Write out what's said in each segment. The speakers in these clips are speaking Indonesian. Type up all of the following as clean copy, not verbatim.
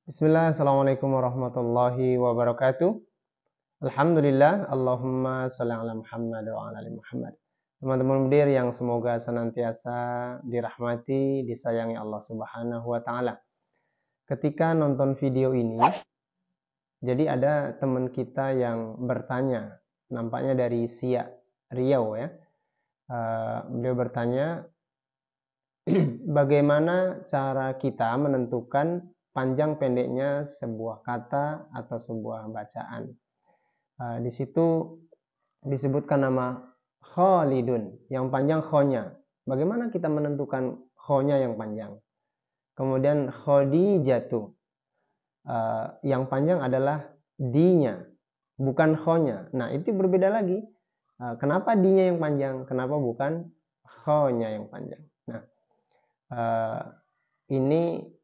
Bismillah, Assalamualaikum warahmatullahi wabarakatuh. Alhamdulillah, Allahumma sholli ala Muhammad wa ala ali Muhammad. Teman-teman mudir yang semoga senantiasa dirahmati, disayangi Allah Subhanahu wa taala. Ketika nonton video ini, jadi ada teman kita yang bertanya, nampaknya dari Siak Riau ya. Beliau bertanya, bagaimana cara kita menentukan panjang pendeknya sebuah kata atau sebuah bacaan. Di situ disebutkan nama Khalidun, yang panjang kho-nya. Bagaimana kita menentukan kho-nya yang panjang? Kemudian Khadijatu, yang panjang adalah di-nya, bukan kho-nya. Nah, itu berbeda lagi. Kenapa di-nya yang panjang? Kenapa bukan kho-nya yang panjang? Nah, ini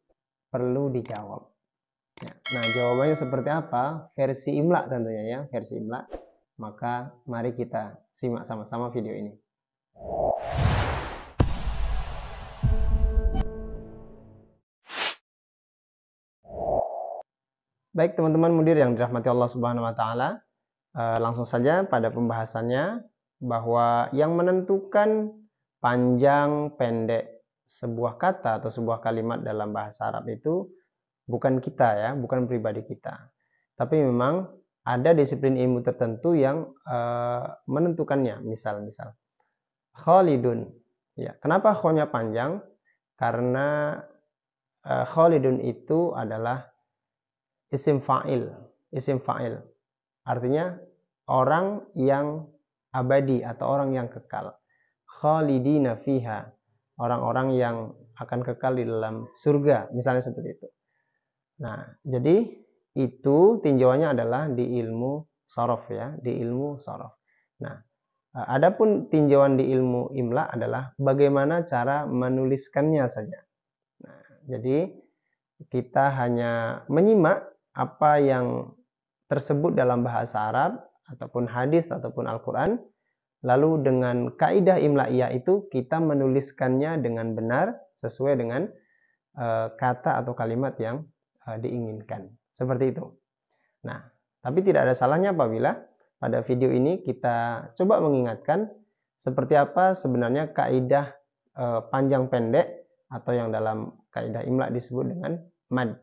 perlu dijawab. Ya. Nah, jawabannya seperti apa? Versi imla tentunya ya, versi imla. Maka mari kita simak sama-sama video ini. Baik teman-teman mudir yang dirahmati Allah Subhanahu wa taala, langsung saja pada pembahasannya, bahwa yang menentukan panjang pendek sebuah kata atau sebuah kalimat dalam bahasa Arab itu bukan kita ya, bukan pribadi kita. Tapi memang ada disiplin ilmu tertentu yang menentukannya. Misal Khalidun. Ya, kenapa kho-nya panjang? Karena Khalidun itu adalah isim fa'il. Isim fa'il. Artinya orang yang abadi atau orang yang kekal. Khalidina fiha. Orang-orang yang akan kekal di dalam surga, misalnya seperti itu. Nah, jadi itu tinjauannya adalah di ilmu sorof ya, di ilmu sorof. Nah, adapun tinjauan di ilmu imla adalah bagaimana cara menuliskannya saja. Nah, jadi kita hanya menyimak apa yang tersebut dalam bahasa Arab ataupun hadis ataupun Al-Quran, lalu dengan kaidah imla'iyah itu kita menuliskannya dengan benar sesuai dengan kata atau kalimat yang diinginkan. Seperti itu. Nah, tapi tidak ada salahnya apabila pada video ini kita coba mengingatkan seperti apa sebenarnya kaidah panjang pendek atau yang dalam kaidah imla disebut dengan mad.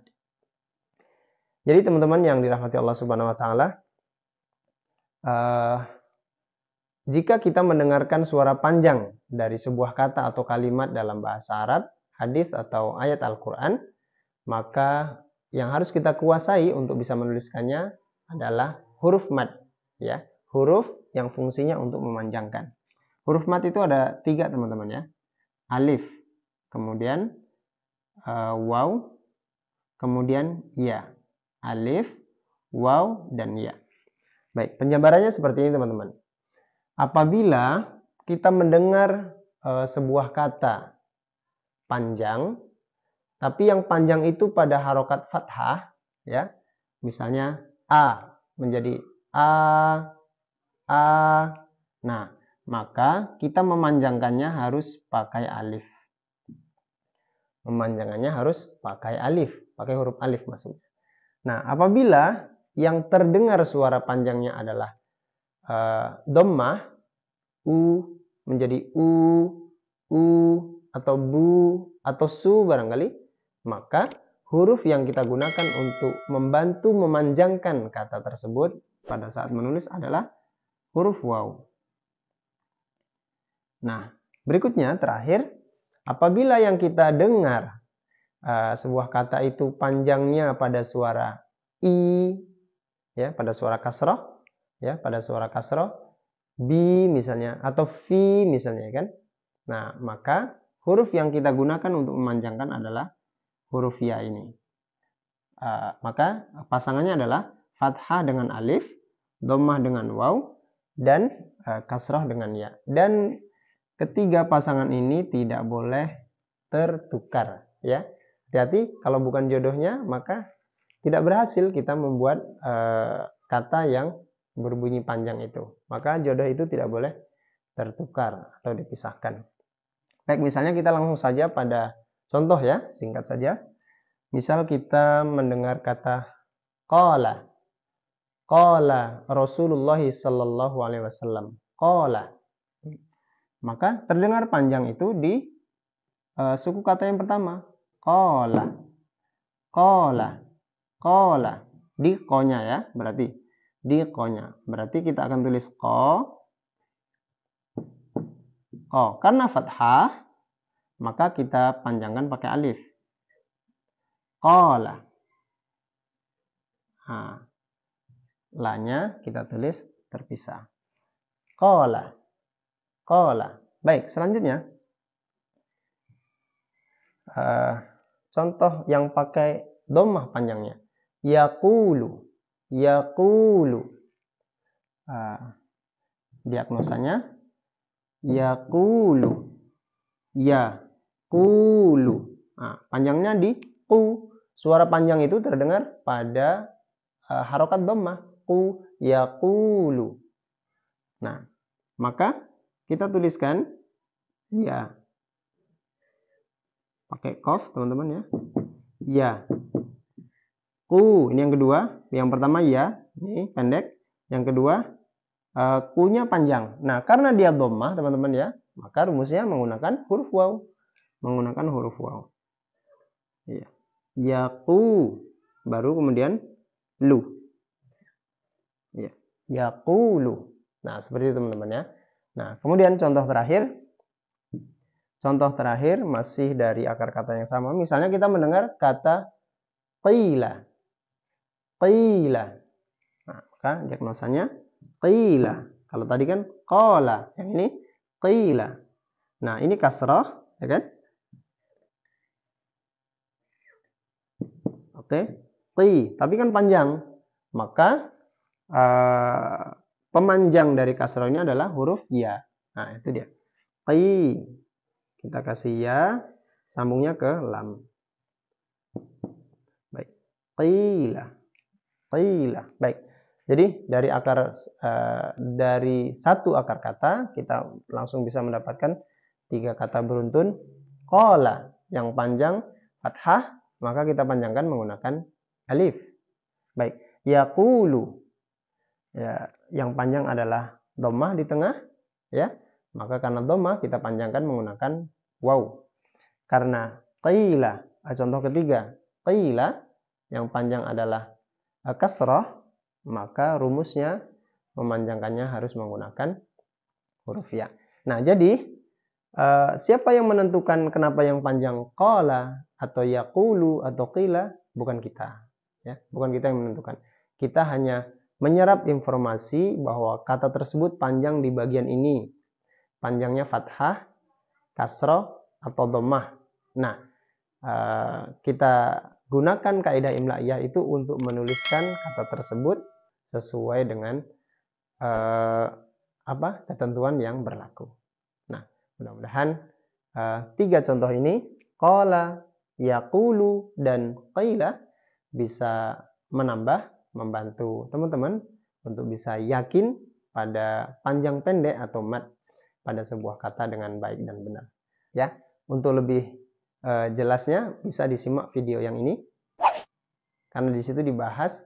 Jadi teman-teman yang dirahmati Allah Subhanahu wa taala, jika kita mendengarkan suara panjang dari sebuah kata atau kalimat dalam bahasa Arab, hadis atau ayat Al-Qur'an, maka yang harus kita kuasai untuk bisa menuliskannya adalah huruf mad, ya, huruf yang fungsinya untuk memanjangkan. Huruf mad itu ada 3 teman-teman ya, alif, kemudian waw, kemudian ya, alif, waw, dan ya. Baik, penjabarannya seperti ini teman-teman. Apabila kita mendengar sebuah kata panjang, tapi yang panjang itu pada harokat fathah, ya, misalnya a menjadi a. Nah, maka kita memanjangkannya harus pakai alif. Memanjangkannya harus pakai alif, pakai huruf alif maksudnya. Nah, apabila yang terdengar suara panjangnya adalah dhammah, u menjadi u atau bu atau su barangkali, maka huruf yang kita gunakan untuk membantu memanjangkan kata tersebut pada saat menulis adalah huruf waw. Nah, berikutnya terakhir, apabila yang kita dengar sebuah kata itu panjangnya pada suara i, ya, pada suara kasroh, ya, pada suara kasroh, bi misalnya atau fi misalnya kan. Nah, maka huruf yang kita gunakan untuk memanjangkan adalah huruf ya ini. Maka pasangannya adalah fathah dengan alif, dhammah dengan waw, dan kasrah dengan ya. Dan ketiga pasangan ini tidak boleh tertukar, ya. Hati-hati, kalau bukan jodohnya maka tidak berhasil kita membuat kata yang berbunyi panjang itu. Maka jodoh itu tidak boleh tertukar atau dipisahkan. Baik, misalnya kita langsung saja pada contoh ya, singkat saja. Misal kita mendengar kata qala, qala Rasulullah sallallahu alaihi wasallam, qala. Maka terdengar panjang itu di suku kata yang pertama, qala, qala, qala. Di ko-nya ya, berarti di ko-nya. Berarti kita akan tulis ko. Karena fathah, maka kita panjangkan pakai alif. Qala. Nah, la-nya kita tulis terpisah. Qala. Qala. Baik, selanjutnya contoh yang pakai dhammah panjangnya. Yaqulu. Yaqulu. Diagnosanya yaqulu. Yaqulu. Nah, panjangnya di ku. Suara panjang itu terdengar pada harokat dhammah. Ku, yaqulu. Nah, maka kita tuliskan ya. Pakai qaf, teman-teman ya. Ya. Ku, ini yang kedua. Yang pertama ya, ini pendek. Yang kedua, ku-nya panjang. Nah, karena dia dhammah, teman-teman ya, maka rumusnya menggunakan huruf waw. Menggunakan huruf waw. Ya. Yaqu, baru kemudian lu. Ya. Yaqulu. Nah, seperti itu teman-teman ya. Nah, kemudian contoh terakhir. Contoh terakhir masih dari akar kata yang sama. Misalnya kita mendengar kata qila. Qila. Nah, maka diagnosanya qila. Kalau tadi kan qala, yang ini qila. Nah, ini kasrah, ya kan? Oke, qi, tapi kan panjang. Maka pemanjang dari kasrah ini adalah huruf ya. Nah, itu dia. Qi. Kita kasih ya, sambungnya ke lam. Baik. Qila. Qila. Baik. Jadi dari satu akar kata kita langsung bisa mendapatkan 3 kata beruntun. Qala yang panjang fathah, maka kita panjangkan menggunakan alif. Baik. Yaqulu. Ya, yang panjang adalah dhammah di tengah, ya. Maka karena dhammah kita panjangkan menggunakan waw. Karena qila, contoh ketiga, qila yang panjang adalah kasrah, maka rumusnya memanjangkannya harus menggunakan huruf ya. Nah, jadi siapa yang menentukan kenapa yang panjang qala atau yaqulu atau qila? Bukan kita, ya. Bukan kita yang menentukan. Kita hanya menyerap informasi bahwa kata tersebut panjang di bagian ini. Panjangnya fathah, kasrah, atau dhammah. Nah, kita gunakan kaidah imla'iyah itu untuk menuliskan kata tersebut sesuai dengan ketentuan yang berlaku. Nah, mudah-mudahan 3 contoh ini, qala, yaqulu, dan qila, bisa membantu teman-teman untuk bisa yakin pada panjang pendek atau mat pada sebuah kata dengan baik dan benar. Ya, untuk lebih jelasnya bisa disimak video yang ini karena di situ dibahas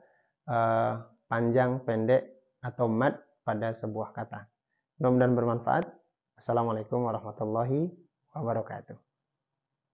panjang, pendek, atau mat pada sebuah kata. Mudah-mudahan bermanfaat. Assalamualaikum warahmatullahi wabarakatuh.